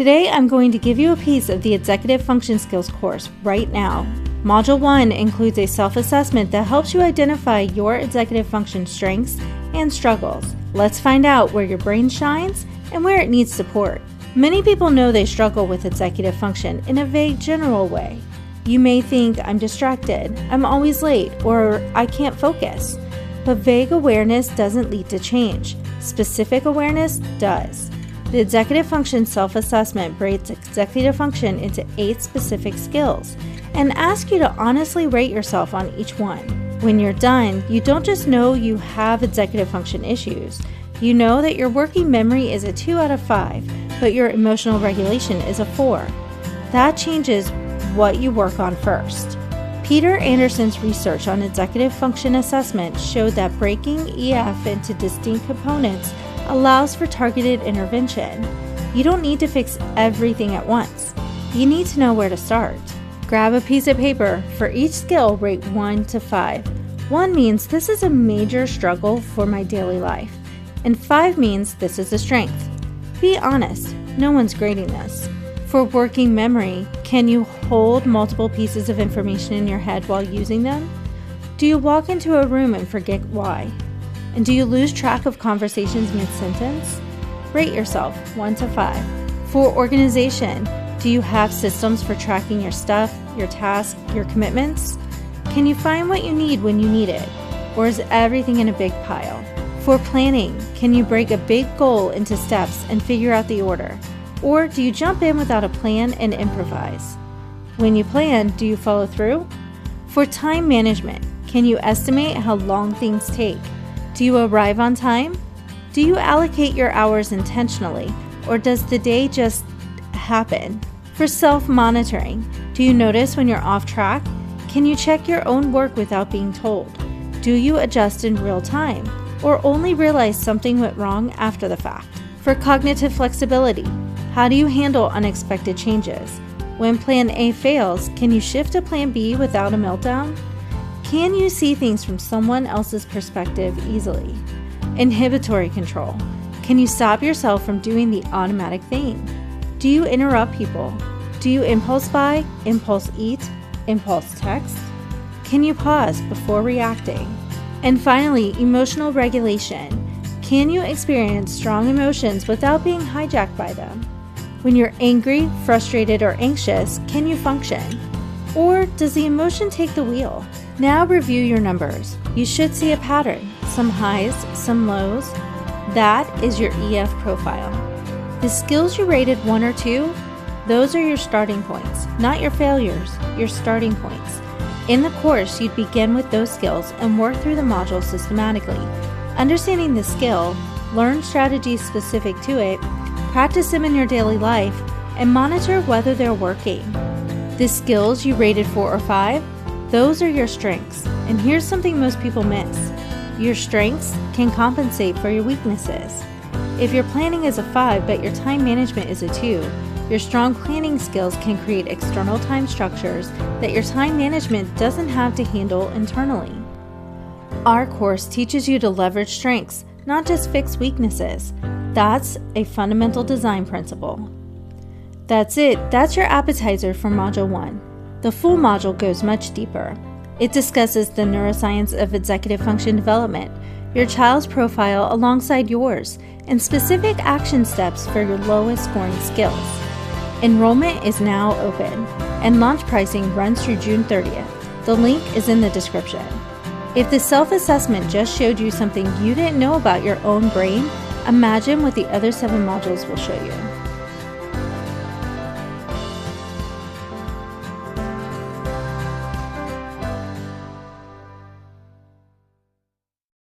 Today, I'm going to give you a piece of the Executive Function Skills course right now. Module 1 includes a self-assessment that helps you identify your executive function strengths and struggles. Let's find out where your brain shines and where it needs support. Many people know they struggle with executive function in a vague general way. You may think, I'm distracted, I'm always late, or I can't focus. But vague awareness doesn't lead to change. Specific awareness does. The Executive Function Self-Assessment breaks executive function into 8 specific skills and asks you to honestly rate yourself on each one. When you're done, you don't just know you have executive function issues. You know that your working memory is a 2 out of 5, but your emotional regulation is a 4. That changes what you work on first. Peter Anderson's research on executive function assessment showed that breaking EF into distinct components allows for targeted intervention. You don't need to fix everything at once. You need to know where to start. Grab a piece of paper. For each skill, rate 1 to 5. 1 means this is a major struggle for my daily life, and 5 means this is a strength. Be honest, no one's grading this. For working memory, can you hold multiple pieces of information in your head while using them? Do you walk into a room and forget why? And do you lose track of conversations mid-sentence? Rate yourself 1 to 5. For organization, do you have systems for tracking your stuff, your tasks, your commitments? Can you find what you need when you need it? Or is everything in a big pile? For planning, can you break a big goal into steps and figure out the order? Or do you jump in without a plan and improvise? When you plan, do you follow through? For time management, can you estimate how long things take? Do you arrive on time? Do you allocate your hours intentionally, or does the day just happen? For self-monitoring, do you notice when you're off track? Can you check your own work without being told? Do you adjust in real time, or only realize something went wrong after the fact? For cognitive flexibility, how do you handle unexpected changes? When plan A fails, can you shift to plan B without a meltdown? Can you see things from someone else's perspective easily? Inhibitory control. Can you stop yourself from doing the automatic thing? Do you interrupt people? Do you impulse buy, impulse eat, impulse text? Can you pause before reacting? And finally, emotional regulation. Can you experience strong emotions without being hijacked by them? When you're angry, frustrated, or anxious, can you function? Or does the emotion take the wheel? Now review your numbers. You should see a pattern, some highs, some lows. That is your EF profile. The skills you rated 1 or 2, those are your starting points, not your failures, your starting points. In the course, you'd begin with those skills and work through the module systematically. Understanding the skill, learn strategies specific to it, practice them in your daily life, and monitor whether they're working. The skills you rated 4 or 5, those are your strengths. And here's something most people miss. Your strengths can compensate for your weaknesses. If your planning is a 5 but your time management is a 2, your strong planning skills can create external time structures that your time management doesn't have to handle internally. Our course teaches you to leverage strengths, not just fix weaknesses. That's a fundamental design principle. That's it. That's your appetizer for Module 1. The full module goes much deeper. It discusses the neuroscience of executive function development, your child's profile alongside yours, and specific action steps for your lowest scoring skills. Enrollment is now open, and launch pricing runs through June 30th. The link is in the description. If the self-assessment just showed you something you didn't know about your own brain, imagine what the other 7 modules will show you.